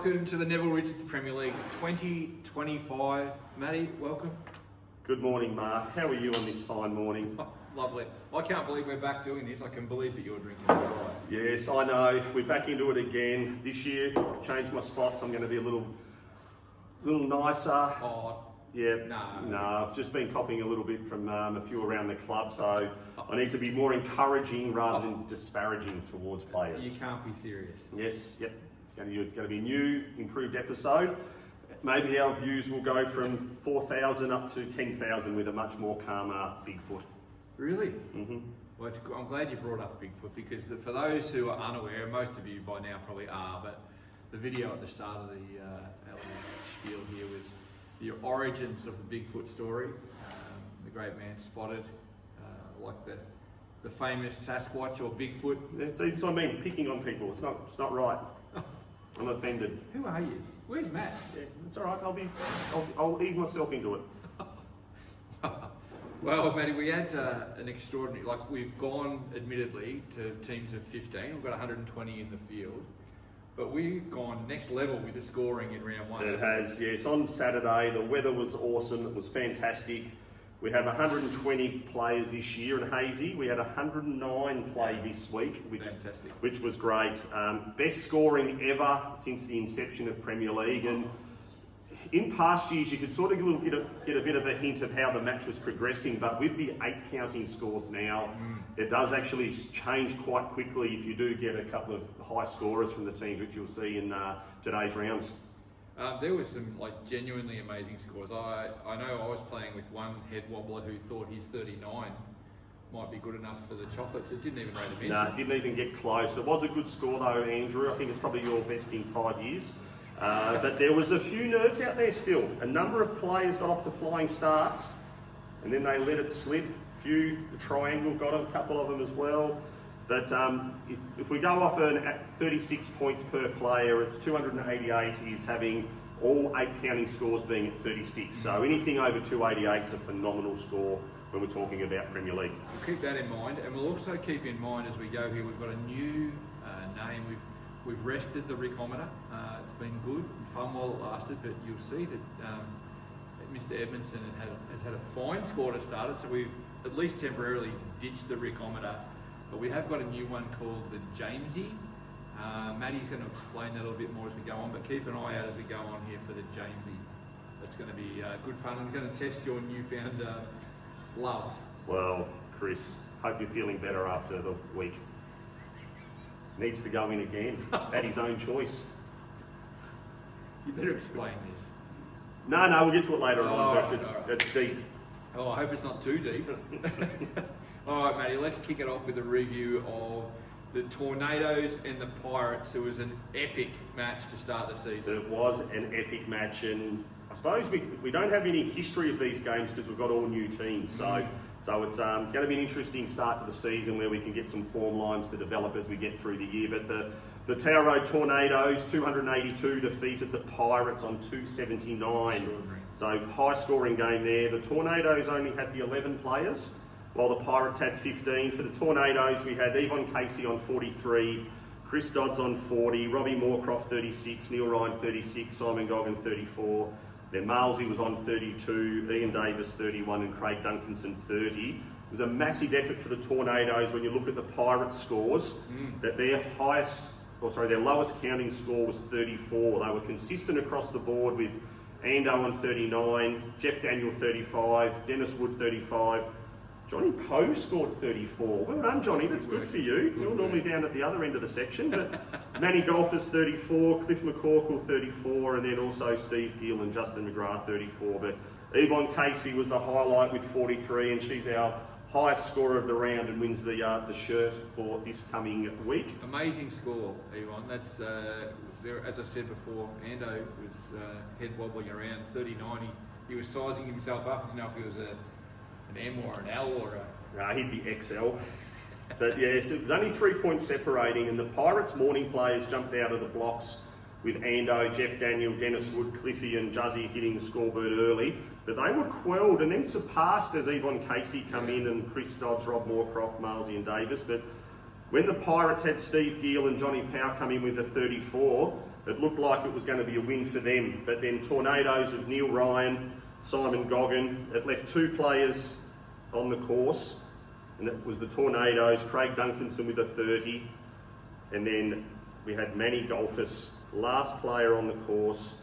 welcome to the Neville Richards Premier League 2025. Matty, welcome. Good morning, Mark. How are you on this fine morning? Oh, lovely. I can't believe we're back doing this. I can believe that you're drinking it right. Yes, I know. We're back into it again. This year, I've changed my spots. I'm going to be a little nicer. Oh, Yeah, no. I've just been copying a little bit from a few around the club, so I need to be more encouraging rather than disparaging towards players. You can't be serious. Yes, yep. It's going to be a new, improved episode. Maybe our views will go from 4,000 up to 10,000 with a much more calmer Bigfoot. Really? Mm-hmm. Well, I'm glad you brought up Bigfoot because for those who are unaware, most of you by now probably are, but the video at the start of the spiel here was the origins of the Bigfoot story. The great man spotted like the famous Sasquatch or Bigfoot. Yeah, see, that's what I mean, picking on people. It's not right. I'm offended. Who are you? Where's Matt? Yeah, it's all right. I'll ease myself into it. Well, Matty, we had an extraordinary. Like we've gone, admittedly, to teams of 15. We've got 120 in the field, but we've gone next level with the scoring in round one. It has. Yes, on Saturday the weather was awesome. It was fantastic. We have 120 players this year, and Hazy, we had 109 play this week, which was great. Best scoring ever since the inception of Premier League, and in past years you could sort of get a bit of a hint of how the match was progressing, but with the 8 counting scores now, it does actually change quite quickly if you do get a couple of high scorers from the teams, which you'll see in today's rounds. There was some genuinely amazing scores. I know I was playing with one head wobbler who thought his 39 might be good enough for the chocolates. It didn't even rate a mention. No, it didn't even get close. It was a good score though, Andrew. I think it's probably your best in 5 years. But there was a few nerves out there still. A number of players got off to flying starts and then they let it slip. The triangle got a couple of them as well. But if we go off at 36 points per player, it's 288 is having all 8 counting scores being at 36. So anything over 288 is a phenomenal score when we're talking about Premier League. We'll keep that in mind, and we'll also keep in mind as we go here, we've got a new name. We've rested the Rickometer. It's been good and fun while it lasted, but you'll see that Mr. Edmondson has had a fine score to start it, so we've at least temporarily ditched the Rickometer. But we have got a new one called the Jamesy. Maddie's going to explain that a little bit more as we go on, but keep an eye out as we go on here for the Jamesy. That's going to be good fun. I'm going to test your newfound love. Well, Chris, hope you're feeling better after the week. Needs to go in again at his own choice. You better explain this. No, we'll get to it later on, but right. it's deep. Oh, I hope it's not too deep. All right, Matty, let's kick it off with a review of the Tornadoes and the Pirates. It was an epic match to start the season. It was an epic match, and I suppose we don't have any history of these games because we've got all new teams. So it's going to be an interesting start to the season where we can get some form lines to develop as we get through the year. But the Tower Road Tornadoes, 282, defeated the Pirates on 279. So high scoring game there. The Tornadoes only had the 11 players, while the Pirates had 15. For the Tornadoes, we had Yvonne Casey on 43, Chris Dodds on 40, Robbie Moorcroft 36, Neil Ryan 36, Simon Goggin 34. Then Malsey was on 32, Ian Davis 31, and Craig Duncanson 30. It was a massive effort for the Tornadoes when you look at the Pirates scores, that their lowest counting score was 34. They were consistent across the board with Ando on 39, Jeff Daniel 35, Dennis Wood 35, Johnny Poe scored 34. Well done, Johnny. That's good for you. You're normally down at the other end of the section. But Manny Golfers 34, Cliff McCorkle 34, and then also Steve Gill and Justin McGrath 34. But Yvonne Casey was the highlight with 43, and she's our highest scorer of the round and wins the shirt for this coming week. Amazing score, Yvonne. That's as I said before, Ando was head wobbling around 39. He was sizing himself up. I didn't know if he was an M or an L or a... he'd be XL. But yes, it was only 3 points separating, and the Pirates morning players jumped out of the blocks with Ando, Jeff Daniel, Dennis Wood, Cliffy and Juzzy hitting the scoreboard early. But they were quelled and then surpassed as Yvonne Casey come in and Chris Dodds, Rob Moorcroft, Malsey and Davis. But when the Pirates had Steve Gill and Johnny Powell come in with the 34, it looked like it was going to be a win for them. But then Tornadoes of Neil Ryan, Simon Goggin, it left 2 players on the course, and it was the Tornadoes, Craig Duncanson with a 30, and then we had Manny Golfus, last player on the course,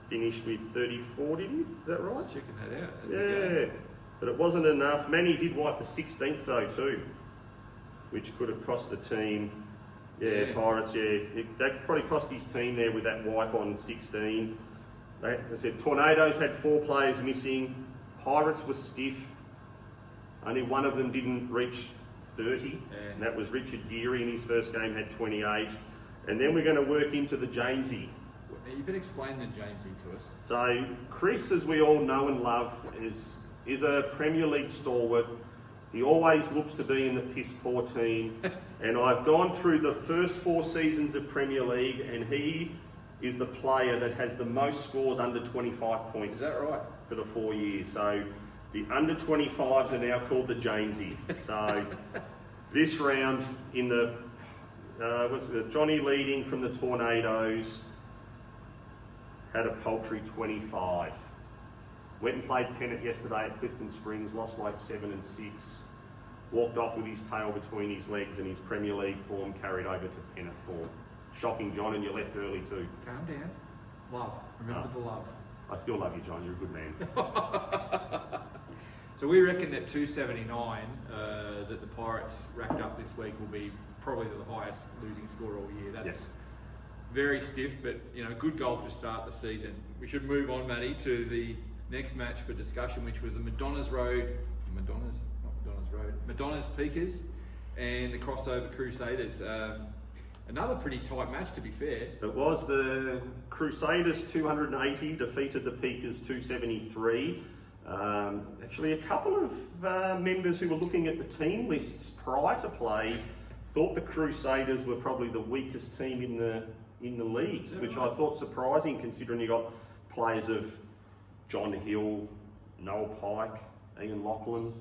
finished with 34, did he? Is that right? Checking that out. Yeah, but it wasn't enough. Manny did wipe the 16th though too, which could have cost the team. Yeah. Pirates, that probably cost his team there with that wipe on 16. I said Tornadoes had 4 players missing. Pirates were stiff. Only one of them didn't reach 30, and that was Richard Geary in his first game, had 28. And then we're going to work into the Jamesy. You better explain the Jamesy to us. So Chris, as we all know and love, is a Premier League stalwart. He always looks to be in the piss poor team. And I've gone through the first 4 seasons of Premier League, and he is the player that has the most scores under 25 points. Is that right? For the 4 years. So the under 25s are now called the Jamesy. So this round in the Johnny leading from the Tornadoes had a paltry 25. Went and played Pennant yesterday at Clifton Springs, lost like 7 and 6. Walked off with his tail between his legs, and his Premier League form carried over to Pennant form. Shocking, John, and you left early too. Calm down. Love. Remember the love. I still love you, John. You're a good man. So we reckon that 279 that the Pirates racked up this week will be probably the highest losing score all year. That's very stiff, but good golf to start the season. We should move on, Matty, to the next match for discussion, which was the Madonna's Peakers and the crossover Crusaders. Another pretty tight match, to be fair. It was. The Crusaders 280 defeated the Peakers 273. Actually, a couple of members who were looking at the team lists prior to play thought the Crusaders were probably the weakest team in the league, which I thought surprising, considering you got players of John Hill, Noel Pike, Ian Lachlan,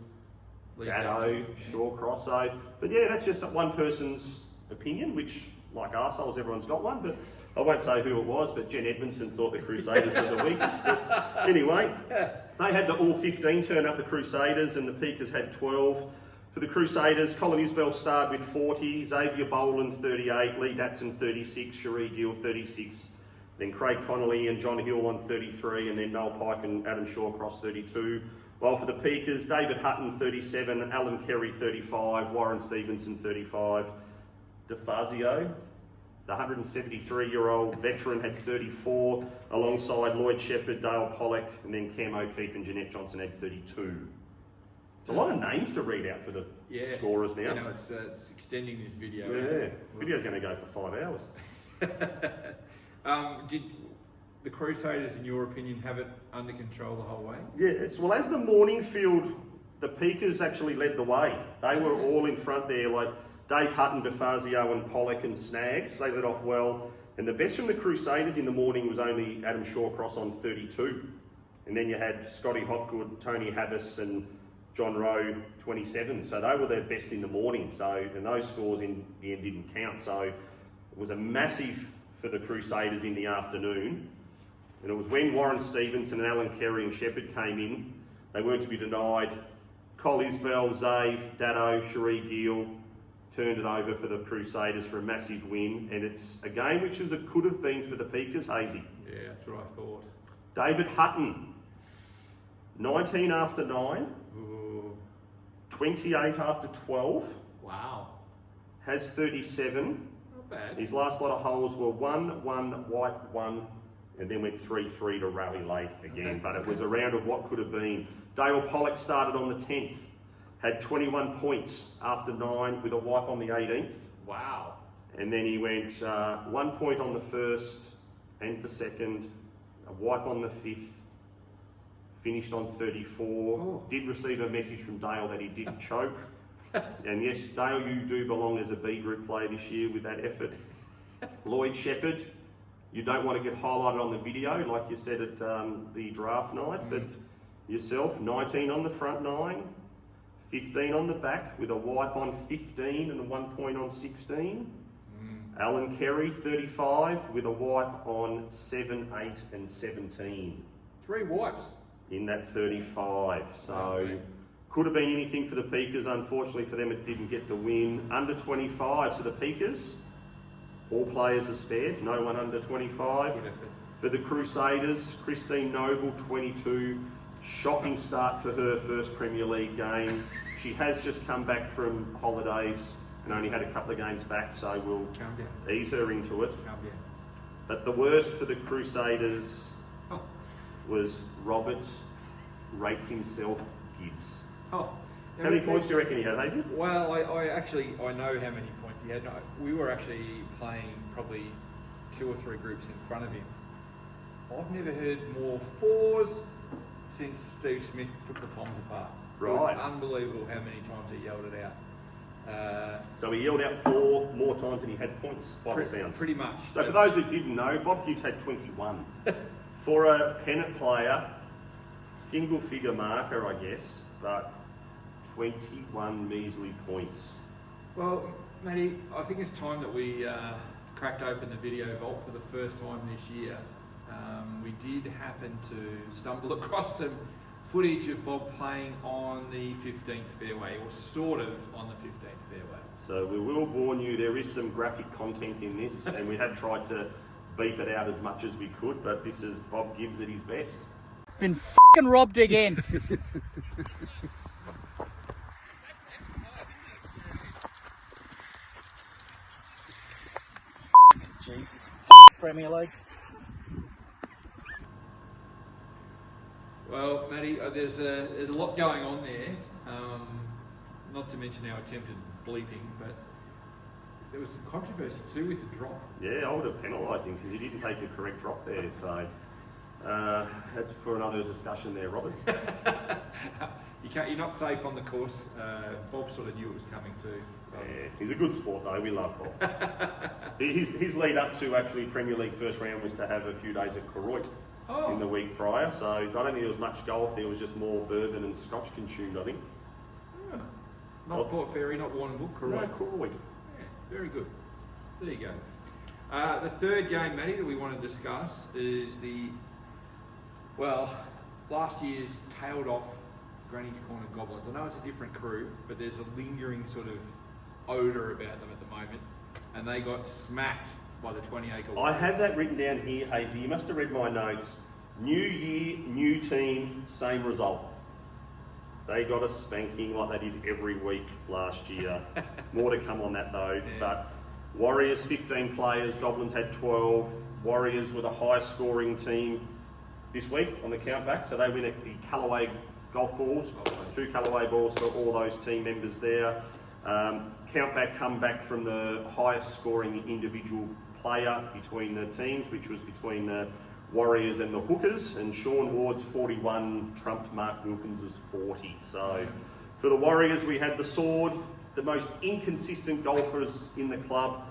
Gatto, Shawcross. So, but yeah, that's just one person's opinion, which, like arseholes, everyone's got one, but I won't say who it was, but Jen Edmondson thought the Crusaders were the weakest. But anyway, they had the all 15 turn up the Crusaders, and the Peakers had 12. For the Crusaders, Colin Isbell starred with 40, Xavier Boland 38, Lee Datson 36, Cherie Gill 36, then Craig Connolly and John Hill on 33, and then Noel Pike and Adam Shawcross 32. While for the Peakers, David Hutton 37, Alan Kerry 35, Warren Stevenson 35, DeFazio, the 173-year-old veteran, had 34, alongside Lloyd Shepherd, Dale Pollock, and then Cam O'Keefe and Jeanette Johnson had 32. It's a lot of names to read out for the scorers now. It's extending this video. Yeah, video's going to go for 5 hours. Did the Crusaders, in your opinion, have it under control the whole way? Yes. Well, as the morning field, the Peakers actually led the way. They were all in front there, like Dave Hutton, DeFazio and Pollock and Snaggs. They led off well. And the best from the Crusaders in the morning was only Adam Shawcross on 32. And then you had Scotty Hopgood, Tony Havis and John Rowe 27. So they were their best in the morning. So, and those scores in the end didn't count. So it was a massive for the Crusaders in the afternoon. And it was when Warren Stevenson and Alan Kerry and Shepherd came in, they weren't to be denied. Col Isbell, Zave, Datto, Cherie Gill turned it over for the Crusaders for a massive win. And it's a game which could have been for the Peakers, Hazy. Yeah, that's what I thought. David Hutton, 19 after 9. Ooh. 28 after 12. Wow. Has 37. Not bad. His last lot of holes were 1, 1, white 1, and then went 3-3 to rally late again. But it was a round of what could have been. Dale Pollock started on the 10th, had 21 points after 9 with a wipe on the 18th. Wow. And then he went 1 point on the first and the second, a wipe on the 5th, finished on 34. Oh. Did receive a message from Dale that he didn't choke. And yes, Dale, you do belong as a B group player this year with that effort. Lloyd Shepherd, you don't want to get highlighted on the video like you said at the draft night, but yourself, 19 on the front 9, 15 on the back with a wipe on 15 and a 1 point on 16. Alan Kerry, 35, with a wipe on 7, 8 and 17. 3 wipes. In that 35. So Okay. could have been anything for the Peakers. Unfortunately for them, it didn't get the win. Under 25, so the Peakers, all players are spared. No one under 25. Good effort. For the Crusaders, Christine Noble, 22. Shocking start for her first Premier League game. She has just come back from holidays and only had a couple of games back, so we'll Calm down. ease her into it. Calm down. But the worst for the Crusaders Oh. was Robert rates himself Gibbs. Oh. How many points do you reckon he had, Hazy? Well, I know how many points he had. No, we were actually playing probably 2 or 3 groups in front of him. I've never heard more 4s since Steve Smith took the Poms apart. It Right. was unbelievable how many times he yelled it out. So he yelled out 4 more times than he had points, by the sounds. Pretty much. So for those that didn't know, Bob Gibbs had 21. For a pennant player, single figure marker, I guess, but 21 measly points. Well, Matty, I think it's time that we cracked open the video vault for the first time this year. We did happen to stumble across some footage of Bob playing on the 15th fairway, or sort of on the 15th fairway. So we will warn you, there is some graphic content in this, and we have tried to beep it out as much as we could, but this is Bob Gibbs at his best. Been f***ing robbed again. Jesus. Premier League. Well, Matty, there's a lot going on there. Not to mention our attempted bleeping, but there was some controversy too with the drop. Yeah, I would have penalised him because he didn't take the correct drop there, so that's for another discussion there, Robert. You're not safe on the course. Bob sort of knew it was coming too. Yeah, he's a good sport though, we love Bob. his lead up to actually Premier League first round was to have a few days at Koroit in the week prior, so I don't think there was much golf, there was just more bourbon and scotch consumed, I think. Not Port Fairy, not Warrnambool, correct. No, Koroit. Yeah, very good. There you go. The third game, Matty, that we want to discuss is last year's tailed off Granny's Corner Goblins. I know it's a different crew, but there's a lingering sort of odour about them at the moment, and they got smacked by the 20-acre. I have that written down here, Hazy. You must have read my notes. New year, new team, same result. They got a spanking like they did every week last year. More to come on that though. Yeah. But Warriors, 15 players. Goblins had 12. Warriors were the highest scoring team this week on the countback. So they win at the Callaway golf balls. 2 Callaway balls for all those team members there. Countback come back from the highest scoring individual player between the teams, which was between the Warriors and the Hookers, and Sean Ward's 41 trumped Mark Wilkins' 40. So for the Warriors, we had the Sword, the most inconsistent golfers in the club,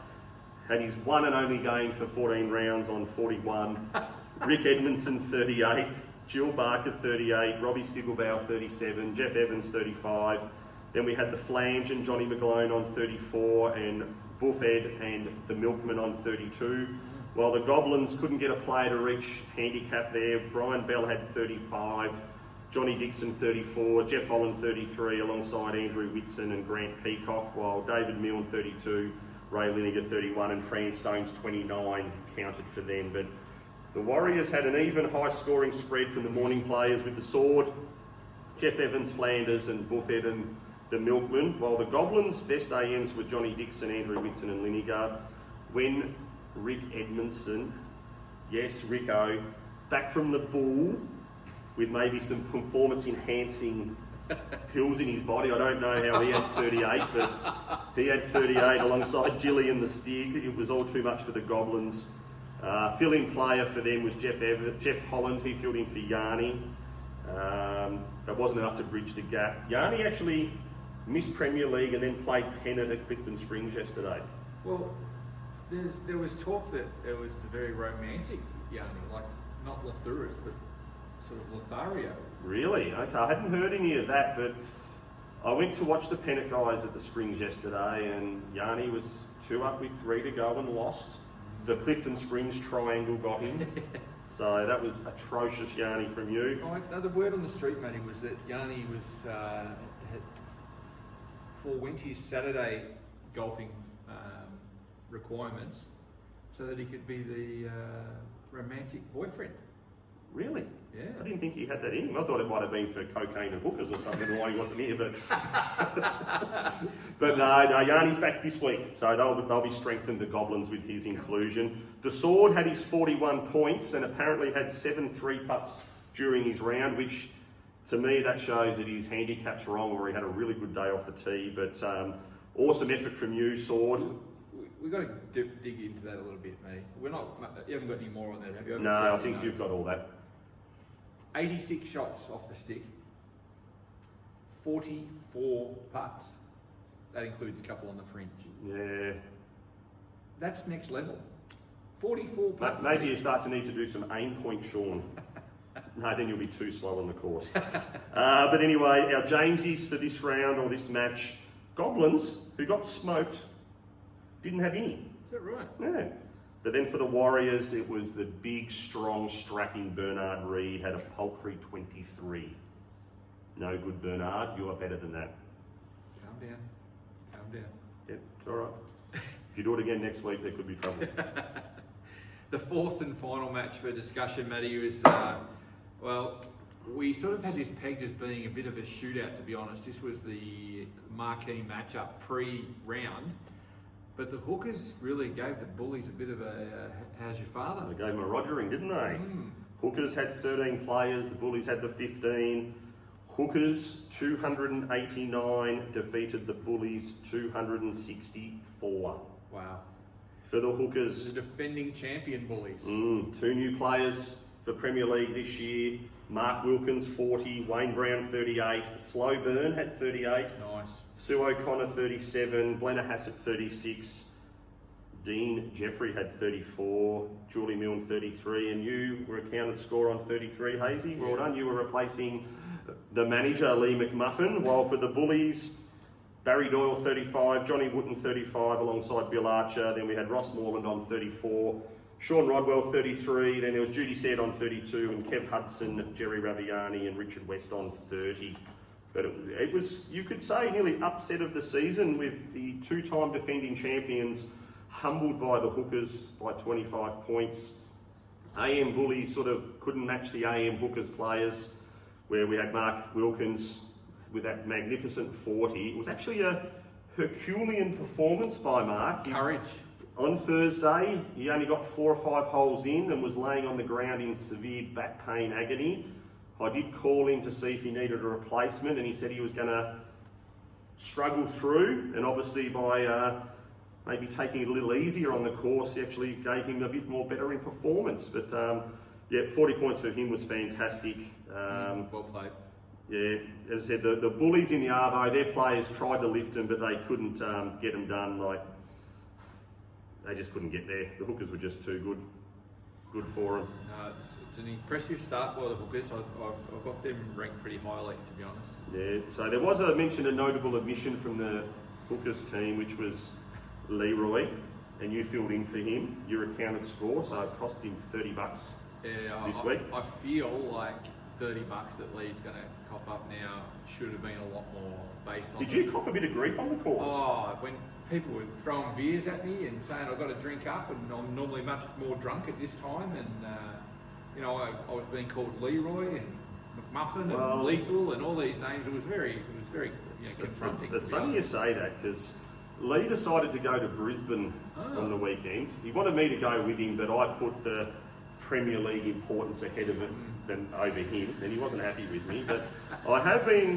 had his one and only game for 14 rounds on 41. Rick Edmondson, 38. Jill Barker, 38. Robbie Stiglbauer, 37. Jeff Evans, 35. Then we had the Flange and Johnny McGlone on 34, and Buff Ed and the Milkman on 32. While the Goblins couldn't get a player to reach handicap there, Brian Bell had 35, Johnny Dixon 34, Jeff Holland 33, alongside Andrew Whitson and Grant Peacock, while David Milne 32, Ray Lineker 31, and Fran Stones 29 counted for them. But the Warriors had an even high-scoring spread from the morning players with the Sword, Jeff Evans, Flanders, and Buff Ed and the Milkman, while the Goblins' best AMs were Johnny Dixon, Andrew Whitson, and Lineker. When Rick Edmondson, yes, Ricko, back from the bull with maybe some performance-enhancing pills in his body. I don't know how he had 38, but he had 38 alongside Gilly and the Stig. It was all too much for the Goblins. Fill-in player for them was Jeff Holland. He filled in for Yarni. That wasn't enough to bridge the gap. Yarni actually missed Premier League and then played pennant at Clifton Springs yesterday. Well, there was talk that it was a very romantic Yarni, like not Lotharis, but sort of Lothario. Really? Okay, I hadn't heard any of that, but I went to watch the Pennant guys at the Springs yesterday, and Yanni was 2 up with 3 to go and lost. The Clifton Springs triangle got him. So that was atrocious, Yanni, from you. No, the word on the street, Matty, was that Yanni was had forewent his Saturday golfing requirements so that he could be the romantic boyfriend. Really? Yeah. I didn't think he had that in him. I thought it might have been for cocaine and hookers or something, why he wasn't here. But but no, Yanni's back this week, so they'll be strengthened, the Goblins, with his inclusion. The Sword had his 41 points and apparently had 7 3-putts during his round, which to me that shows that his handicap's wrong, or he had a really good day off the tee. But awesome effort from you, Sword. We've got to dig into that a little bit, mate. You haven't got any more on that, have you? No, I think you've got all that. 86 shots off the stick, 44 putts. That includes a couple on the fringe. Yeah. That's next level. 44 putts. Maybe you start to need to do some aim point, Sean. No, then you'll be too slow on the course. But anyway, our Jamesies for this round, or this match, Goblins, who got smoked, didn't have any. Is that right? Yeah. But then for the Warriors, it was the big, strong, strapping Bernard Reid, had a paltry 23. No good, Bernard. You are better than that. Calm down. Calm down. Yep, it's all right. If you do it again next week, there could be trouble. The fourth and final match for discussion, Matty, is, we sort of had this pegged as being a bit of a shootout, to be honest. This was the marquee matchup pre-round. But the Hookers really gave the Bullies a bit of a how's your father? They gave them a rogering, didn't they? Hookers had 13 players, the Bullies had the 15. Hookers, 289, defeated the Bullies, 264. Wow. For the Hookers. The defending champion Bullies. 2 new players for Premier League this year. Mark Wilkins, 40. Wayne Brown, 38. Slow Burn had 38. Nice. Sue O'Connor, 37. Blenner Hassett, 36. Dean Jeffrey had 34. Julie Milne, 33. And you were accounted score on 33, Hazy. Well done. You were replacing the manager, Lee McMuffin. While for the Bullies, Barry Doyle, 35. Johnny Wooten, 35, alongside Bill Archer. Then we had Ross Morland on 34. Sean Rodwell, 33. Then there was Judy Said on 32. And Kev Hudson, Jerry Raviani and Richard West on 30. But it was, you could say, nearly upset of the season, with the 2-time defending champions humbled by the Hookers by 25 points. AM Bullies sort of couldn't match the AM Hookers players, where we had Mark Wilkins with that magnificent 40. It was actually a Herculean performance by Mark. Courage. On Thursday, he only got 4 or 5 holes in and was laying on the ground in severe back pain agony. I did call him to see if he needed a replacement, and he said he was going to struggle through, and obviously by maybe taking it a little easier on the course, he actually gave him a bit more better in performance. But yeah, 40 points for him was fantastic. Well played. Yeah, as I said, the Bullies in the Arvo, their players tried to lift them, but they couldn't get them done. Like, they just couldn't get there. The Hookers were just too good for them. It's an impressive start by the Hookers. I've got them ranked pretty highly, to be honest. Yeah, so there was a notable admission from the Hookers team, which was Leroy, and you filled in for him. Your accounted score, so it cost him $30 this week. I feel like $30 that Lee's going to cough up now should have been a lot more based on. Did you cop a bit of grief on the course? Oh, when people were throwing beers at me and saying I've got to drink up, and I'm normally much more drunk at this time, and I was being called Leroy and McMuffin and Lethal and all these names. It was very confronting. It's funny you say that, because Lee decided to go to Brisbane on the weekend. He wanted me to go with him, but I put the Premier League importance ahead of it than over him, and he wasn't happy with me. But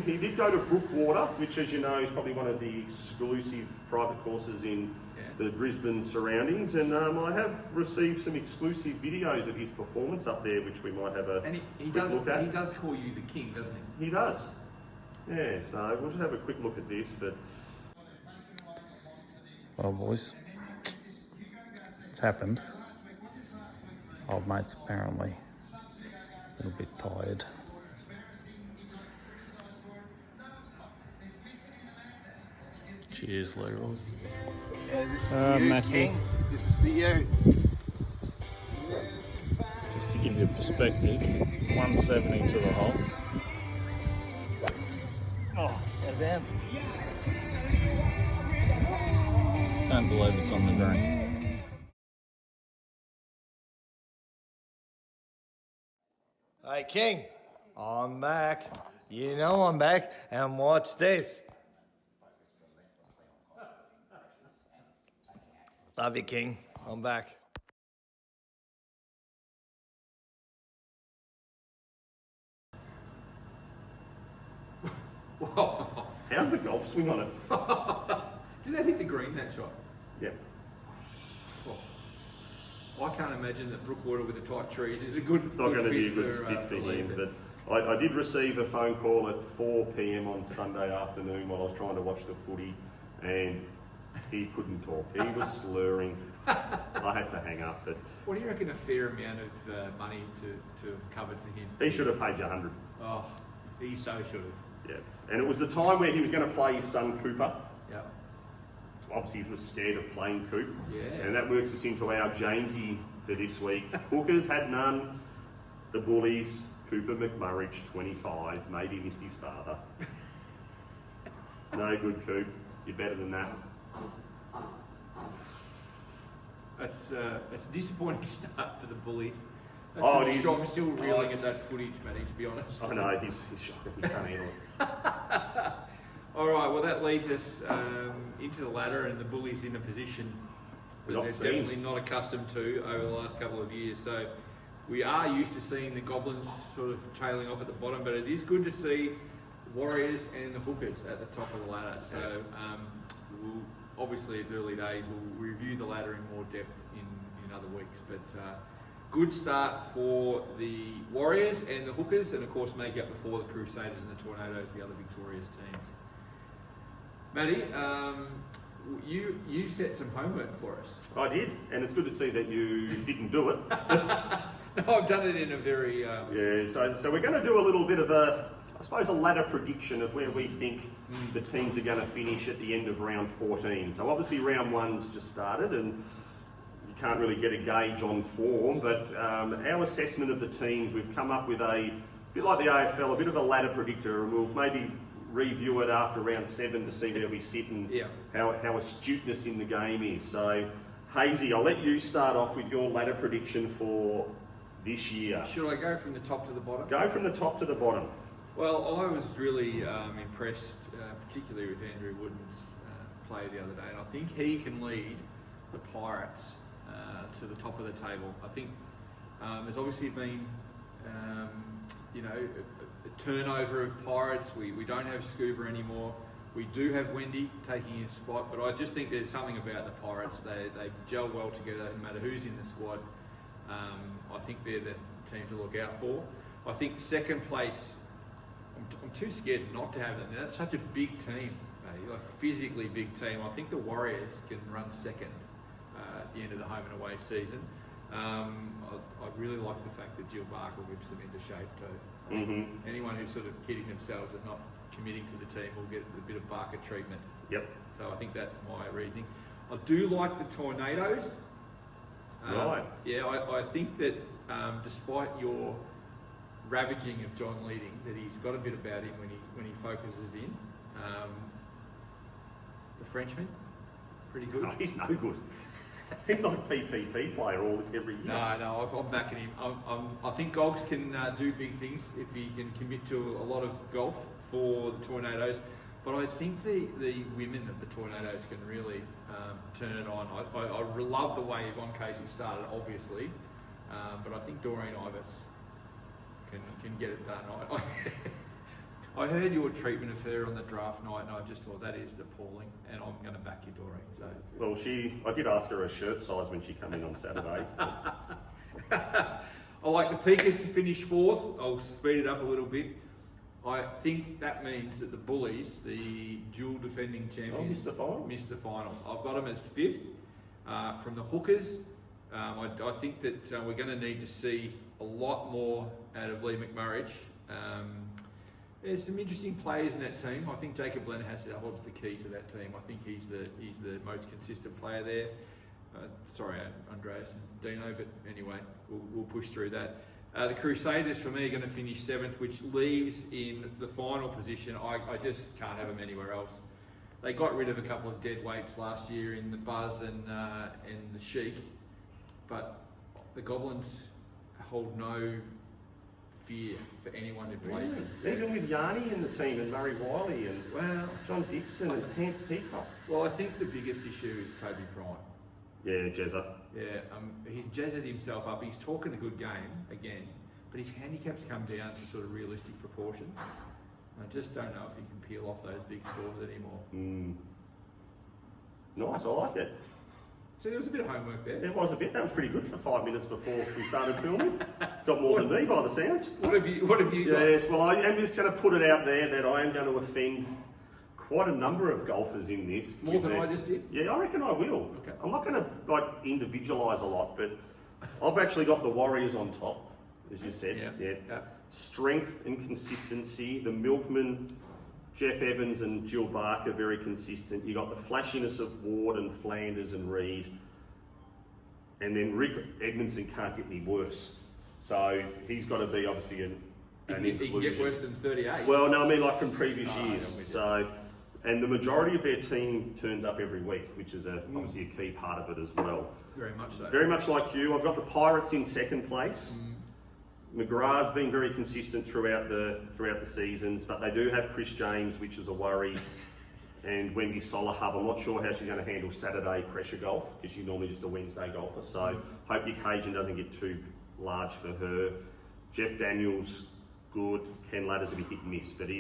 he did go to Brookwater, which, as you know, is probably one of the exclusive private courses in the Brisbane surroundings, and I have received some exclusive videos of his performance up there, which we might have a quick look at. He does call you the king, doesn't he? He does. Yeah, so we'll just have a quick look at this. But well, boys, it's happened. Old mate's apparently a little bit tired. Cheers, Leroy. Yeah, this is for you, Matthew. King. This is for you. Just to give you perspective, 170 to the hole. Oh, and then Don't believe it's on the green. Hey, King, I'm back. You know I'm back, and watch this. Love you, King. I'm back. Wow. How's the golf swing on it? Did that hit the green, that shot? Yep. Well, I can't imagine that Brookwater with the tight trees is a good. It's not going to be a good fit for Lee, him, but I did receive a phone call at 4 p.m. on Sunday afternoon while I was trying to watch the footy, and he couldn't talk. He was slurring. I had to hang up, but What do you reckon a fair amount of money to have covered for him? he should have paid you 100. Oh, he so should have. Yeah, and it was the time where he was going to play his son Cooper. Yeah. Obviously, he was scared of playing Coop. Yeah. And that works us into our Jamesy for this week. Hookers had none. The Bullies, Cooper McMurridge, 25, maybe missed his father. No good, Coop. You're better than that. It's a disappointing start for the Bullies. Oh, it is. I'm still reeling Oh, at that footage, Matty, to be honest. I know, he's shocking. He can't handle it. All right, well, that leads us into the ladder, and the Bullies in a position that Not they're seen. definitely not accustomed to over the last couple of years. So we are used to seeing the Goblins sort of trailing off at the bottom, but it is good to see Warriors and the Hookers at the top of the ladder. So obviously it's early days. We'll review the ladder in more depth in other weeks, but good start for the Warriors and the Hookers, and of course make up before the Crusaders and the Tornadoes, the other victorious teams. Matty, you set some homework for us. I did, and it's good to see that you didn't do it. No, I've done it in a very... Yeah, so we're going to do a little bit of a ladder prediction of where we think the teams are going to finish at the end of round 14. So obviously round one's just started, and you can't really get a gauge on form, but our assessment of the teams, we've come up with a bit like the AFL, a bit of a ladder predictor, and we'll maybe review it after round 7 to see where we sit and how astuteness in the game is. So, Hazy, I'll let you start off with your ladder prediction for this year. Should I go from the top to the bottom? Go from the top to the bottom. Well, I was really impressed, particularly with Andrew Wooden's play the other day, and I think he can lead the Pirates to the top of the table. I think there's obviously been, a turnover of Pirates. We don't have Scuba anymore. We do have Wendy taking his spot, but I just think there's something about the Pirates. They gel well together, no matter who's in the squad. I think they're the team to look out for. I think second place, I'm too scared not to have them. That's such a big team, like physically big team. I think the Warriors can run second at the end of the home and away season. I really like the fact that Jill Barker whips them into shape too. Anyone who's sort of kidding themselves and not committing to the team will get a bit of Barker treatment. Yep. So I think that's my reasoning. I do like the Tornadoes. Right. Yeah, I think that despite your ravaging of John Leading, that he's got a bit about him when he focuses in. The Frenchman, pretty good. No, he's no good. He's not a PPP player every year. No, I'm backing him. I think Gogs can do big things if he can commit to a lot of golf for the Tornadoes. But I think the women of the Tornadoes can really turn it on. I love the way Yvonne Casey started, obviously, but I think Doreen Ivers can get it done. I heard your treatment of her on the draft night, and I just thought that is appalling, and I'm going to back you, Doreen. So. Well, I did ask her a shirt size when she came in on Saturday. I like the Peakers to finish fourth. I'll speed it up a little bit. I think that means that the Bullies, the dual defending champions, missed the finals. Missed the finals. I've got them as fifth. From the Hookers, I think that we're going to need to see a lot more out of Lee McMurridge. There's some interesting players in that team. I think Jacob Blennerhassett holds the key to that team. I think he's the most consistent player there. Sorry, Andreas and Dino, but anyway, we'll push through that. The Crusaders for me are going to finish 7th, which leaves in the final position. I just can't have them anywhere else. They got rid of a couple of dead weights last year in the Buzz and the Sheik, but the Goblins hold no fear for anyone who plays them. Even with Yarny in the team and Murray Wiley and John Dixon and Hans Peacock. Well, I think the biggest issue is Toby Prime. Yeah, Jezza. Yeah, he's jazzed himself up. He's talking a good game again, but his handicap's come down to sort of realistic proportions. I just don't know if he can peel off those big scores anymore. Nice, I like it. So there was a bit of homework there. It was a bit. That was pretty good for 5 minutes before we started filming. Got more than me by the sounds. What have you got? Yes, well, I am just going to put it out there that I am going to offend quite a number of golfers in this. More than I just did? Yeah, I reckon I will. Okay. I'm not going to individualise a lot, but I've actually got the Warriors on top, as you said. Yeah. Strength and consistency. The Milkman, Jeff Evans and Jill Barker, very consistent. You got the flashiness of Ward and Flanders and Reed. And then Rick Edmondson can't get any worse. So he's got to be obviously an He can get worse than 38. Well, no, I mean like from previous years. I'm with you. So, and the majority of their team turns up every week, which is obviously a key part of it as well. Very much so. Very much like you. I've got the Pirates in 2nd place. McGrath's been very consistent throughout the seasons, but they do have Chris James, which is a worry, and Wendy Solahub. I'm not sure how she's going to handle Saturday pressure golf, because she's normally just a Wednesday golfer. So hope the occasion doesn't get too large for her. Jeff Daniels, good. Ken Ladder's a bit hit and miss, but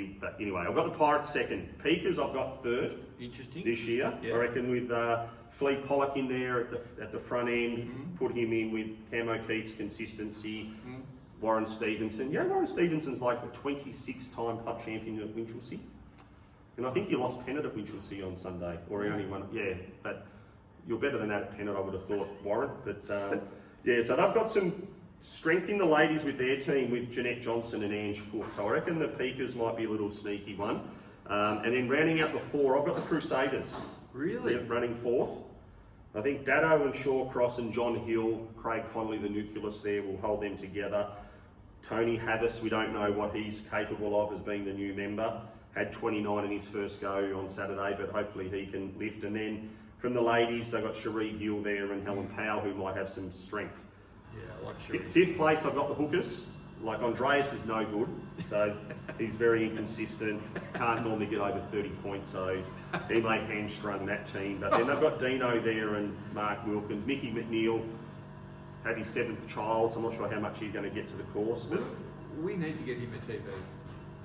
anyway, I've got the Pirates 2nd. Peakers I've got 3rd. Interesting. This year, Yeah. I reckon with Fleet Pollock in there at the front end, put him in with Cam O'Keefe's consistency. Warren Stevenson. Yeah, Warren Stevenson's like the 26-time club champion at Winchelsea. And I think he lost pennant at Winchelsea on Sunday, or he only won. Yeah, but you're better than that at pennant, I would have thought, Warren. But yeah, so they've got some strength in the ladies with their team with Jeanette Johnson and Ange Foote. So I reckon the Peakers might be a little sneaky one. And then rounding out the 4, I've got the Crusaders. Really? Running 4th. I think Dado and Shawcross and John Hill, Craig Connolly, the nucleus there, will hold them together. Tony Havis, we don't know what he's capable of as being the new member. Had 29 in his first go on Saturday, but hopefully he can lift. And then from the ladies, they've got Cherie Gill there and Helen Powell, who might have some strength. Yeah, I like Cherie. 5th place, I've got the Hookers. Like Andreas is no good, so he's very inconsistent. Can't normally get over 30 points, so he may hamstrung that team. But then they've got Dino there and Mark Wilkins. Mickey McNeil had his 7th child, so I'm not sure how much he's going to get to the course. But We need to get him a TV.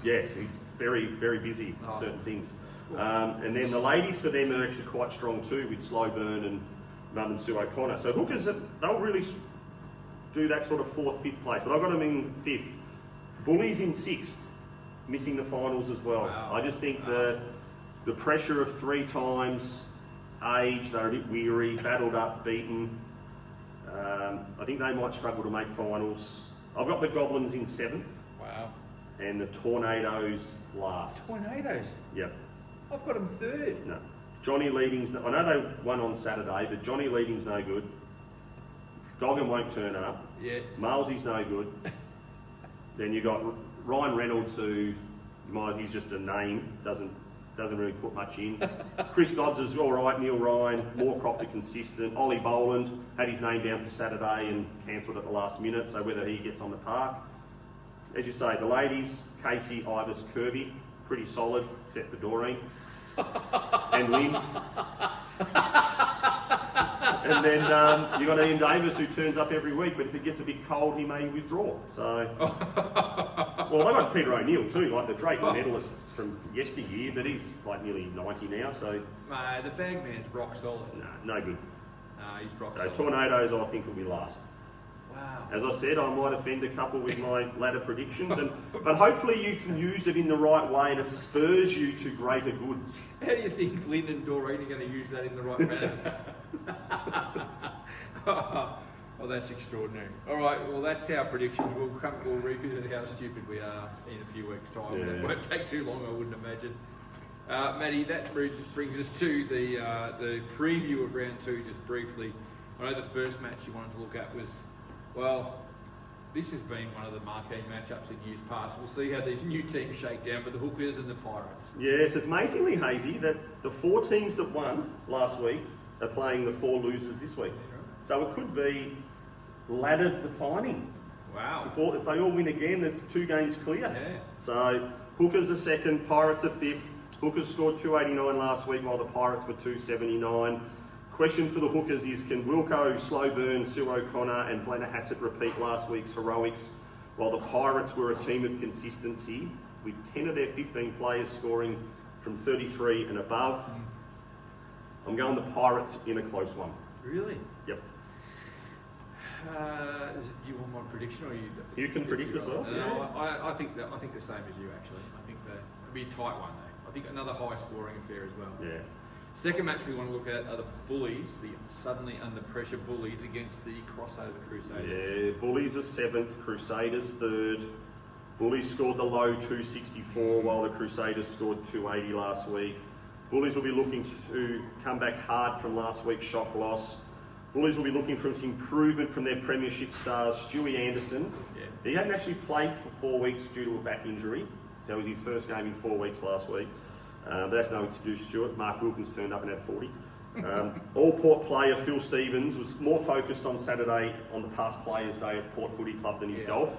yes, he's very, very busy with certain things. And then the ladies for them are actually quite strong too, with Slowburn and Mum and Sue O'Connor. So Hookers, they'll really do that sort of 4th, 5th place. But I've got them in 5th. Bullies in 6th, missing the finals as well. Wow. I just think the pressure of 3 times, age, they're a bit weary, battled up, beaten. I think they might struggle to make finals. I've got the Goblins in 7th. Wow. And the Tornadoes last. Tornadoes. Yep. I've got him 3rd. No. Johnny Leading's, I know they won on Saturday, but Johnny Leading's no good. Goggin won't turn up. Yeah. Malsey's no good. Then you got Ryan Reynolds, who he's just a name, doesn't really put much in. Chris Dodds is all right. Neil Ryan, Moorcroft are consistent. Ollie Boland had his name down for Saturday and cancelled at the last minute, so whether he gets on the park. As you say, the ladies, Casey, Ivers, Kirby, pretty solid, except for Doreen. And Lynn. And then you got Ian Davis, who turns up every week, but if it gets a bit cold, he may withdraw. So, well, they've got Peter O'Neill too, like the Drayton medalist from yesteryear, but he's like nearly 90 now. So, Mate, the bagman's rock solid. no good. He's rock So solid. Tornadoes, I think, will be last. Wow. As I said, I might offend a couple with my ladder predictions, but hopefully you can use it in the right way and it spurs you to greater goods. How do you think Lynn and Doreen are going to use that in the right manner? Oh, that's extraordinary. All right, well, that's our predictions. We'll revisit how stupid we are in a few weeks' time. Yeah. It won't take too long, I wouldn't imagine. Matty, that brings us to the preview of round 2, just briefly. I know the first match you wanted to look at was, well, this has been one of the marquee matchups in years past. We'll see how these new teams shake down, but the Hookers and the Pirates. Yes, it's amazingly hazy that the 4 teams that won last week are playing the 4 losers this week. So it could be ladder defining. Wow. If they all win again, it's 2 games clear. Yeah. So Hookers are second, Pirates are 5th. Hookers scored 289 last week while the Pirates were 279. Question for the Hookers is, can Wilco, Slowburn, Sue O'Connor and Blenner Hassett repeat last week's heroics, while the Pirates were a team of consistency with 10 of their 15 players scoring from 33 and above? I'm going the Pirates in a close one. Really? Yep. Do you want my prediction, or You can predict as well. No, I think the same as you actually. I think that it'll be a tight one though. I think another high-scoring affair as well. Yeah. Second match we want to look at are the Bullies, the suddenly under pressure Bullies against the crossover Crusaders. Yeah, Bullies are 7th, Crusaders 3rd. Bullies scored the low 264 while the Crusaders scored 280 last week. Bullies will be looking to come back hard from last week's shock loss. Bullies will be looking for some improvement from their premiership stars, Stewie Anderson. Yeah. He hadn't actually played for 4 weeks due to a back injury, so it was his first game in 4 weeks last week. But that's no excuse, Stuart. Mark Wilkins turned up and had 40. All-Port player Phil Stevens was more focused on Saturday on the past Players' Day at Port Footy Club than his golf.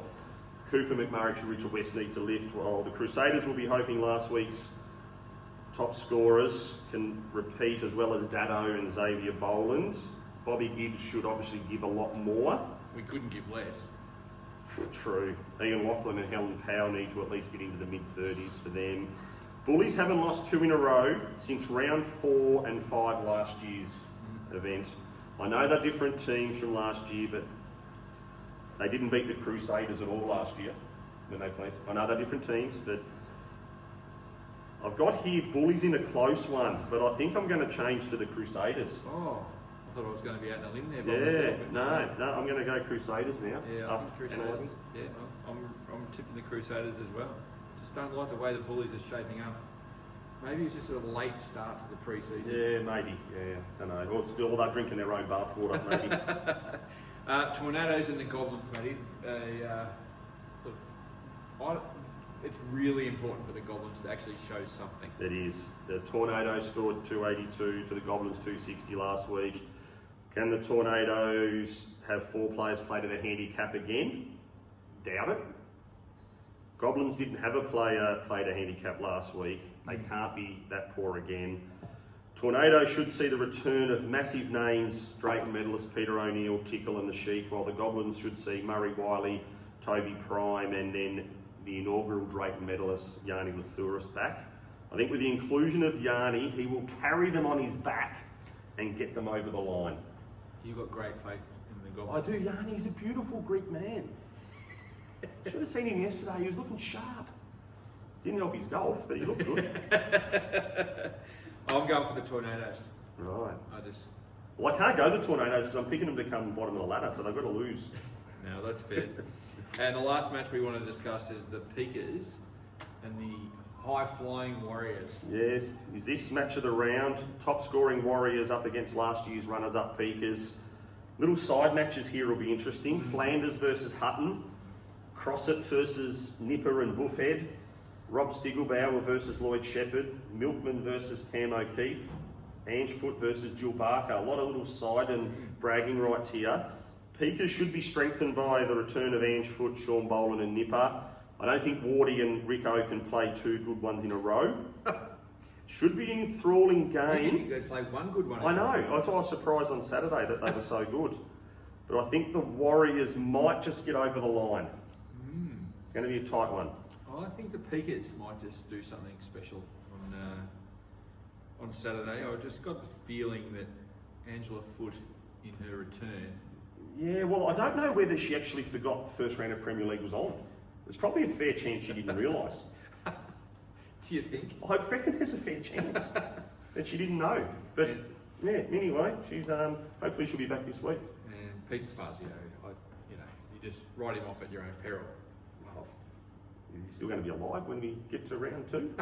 Cooper McMurray and Richard West need to lift, while the Crusaders will be hoping last week's top scorers can repeat, as well as Dado and Xavier Boland. Bobby Gibbs should obviously give a lot more. We couldn't give less. True. Ian Lachlan and Helen Powell need to at least get into the mid-30s for them. Bullies haven't lost 2 in a row since round 4 and 5 last year's event. I know they're different teams from last year, but they didn't beat the Crusaders at all last year when they played. I know they're different teams, but I've got here Bullies in a close one, but I think I'm going to change to the Crusaders. Oh, I thought I was going to be out in a limb there. By myself, but No, I'm going to go Crusaders now. Yeah, I think Crusaders. Yeah, I'm tipping the Crusaders as well. Just don't like the way the Bullies are shaping up. Maybe it's just a late start to the pre-season. Yeah, maybe. Yeah, don't know. Or still, they're drinking their own bathwater, maybe. Tornadoes and the Goblins, Matty. It's really important for the Goblins to actually show something. It is. The Tornadoes scored 282 to the Goblins 260 last week. Can the Tornadoes have 4 players played at a handicap again? Doubt it. Goblins didn't have a player played a handicap last week. They can't be that poor again. Tornadoes should see the return of massive names, Drayton medalist Peter O'Neill, Tickle and the Sheik, while the Goblins should see Murray Wiley, Toby Prime and then the inaugural Drayton medalist Yanni Lathouris back. I think with the inclusion of Yanni, he will carry them on his back and get them over the line. You've got great faith in the I Goblins. do. Yanni's a beautiful Greek man. Should have seen him yesterday. He was looking sharp. Didn't help his golf, but he looked good. I'm going for the Tornadoes. Right. Well, I can't go the Tornadoes because I'm picking them to come bottom of the ladder, so they've got to lose. No, that's fair. And the last match we want to discuss is the Peakers and the high-flying Warriors. Yes, is this match of the round. Top-scoring Warriors up against last year's runners-up Peakers. Little side matches here will be interesting. Flanders versus Hutton. Crossett versus Nipper and Buffhead. Rob Stiglbauer versus Lloyd Shepherd. Milkman versus Cam O'Keefe. Angefoot versus Jill Barker. A lot of little side and bragging rights here. Peakers should be strengthened by the return of Angefoot, Sean Boland and Nipper. I don't think Wardy and Rico can play 2 good ones in a row. Should be an enthralling game. They played one good one. I know. I thought I was surprised on Saturday that they were so good. But I think the Warriors might just get over the line. It's going to be a tight one. I think the Peakers might just do something special on Saturday. I just got the feeling that Angela Foote, in her return... Yeah, well, I don't know whether she actually forgot the first round of Premier League was on. There's probably a fair chance she didn't realise. Do you think? I reckon there's a fair chance that she didn't know. But yeah, anyway, she's hopefully she'll be back this week. And Pete Fazio, you just write him off at your own peril. Well, is he still going to be alive when we get to round 2?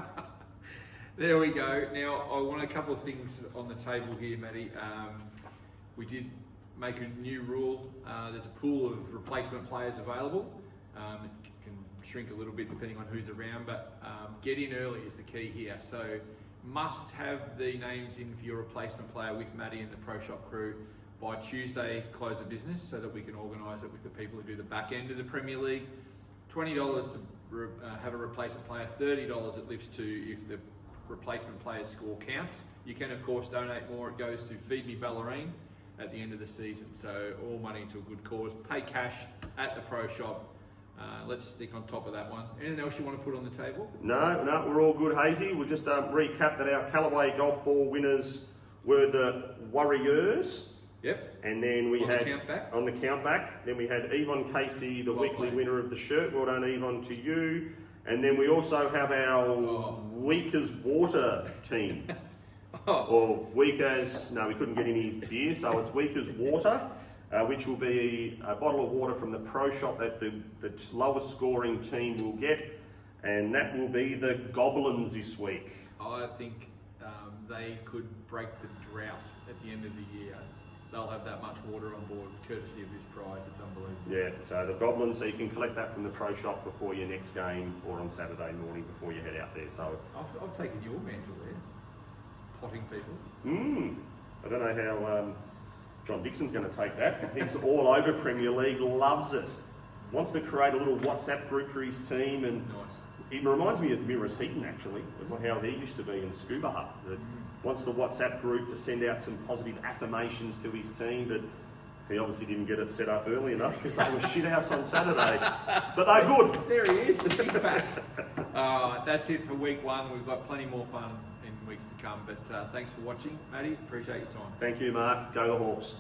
There we go. Now, I want a couple of things on the table here, Matty. We did make a new rule. There's a pool of replacement players available. It can shrink a little bit depending on who's around, but get in early is the key here. So must have the names in for your replacement player with Matty and the Pro Shop crew by Tuesday, close of business, so that we can organise it with the people who do the back end of the Premier League. $20 to have a replacement player, $30 it lifts to if the replacement player's score counts. You can of course donate more. It goes to Feed Me Ballerine at the end of the season, so all money to a good cause. Pay cash at the Pro Shop. Let's stick on top of that one. Anything else you want to put on the table? No, we're all good, Hazy. We'll just recap that our Callaway golf ball winners were the Warriors. Yep. And then we On had the count back? On the count back. Then we had Yvonne Casey, the Well weekly played. winner of the shirt. Well done, Yvonne, to you. And then we also have our weak as water team. Or weak as, no, we couldn't get any beer, so it's weak as water, which will be a bottle of water from the Pro Shop that the lowest scoring team will get, and that will be the Goblins this week. I think they could break the drought at the end of the year. They'll have that much water on board, courtesy of this prize. It's unbelievable. Yeah, so the Goblins, so you can collect that from the Pro Shop before your next game, or on Saturday morning before you head out there. So I've taken your mantle there, potting people. I don't know how John Dixon's going to take that. He's all over Premier League, loves it. Wants to create a little WhatsApp group for his team, and Nice. it reminds me of Mirrors Heaton actually, of how he used to be in Scuba Hut. That wants the WhatsApp group to send out some positive affirmations to his team, but he obviously didn't get it set up early enough because they were shit house on Saturday. But they're good. There he is. He's back. That's it for week 1. We've got plenty more fun in weeks to come. But thanks for watching, Matty. Appreciate your time. Thank you, Mark. Go the Hawks.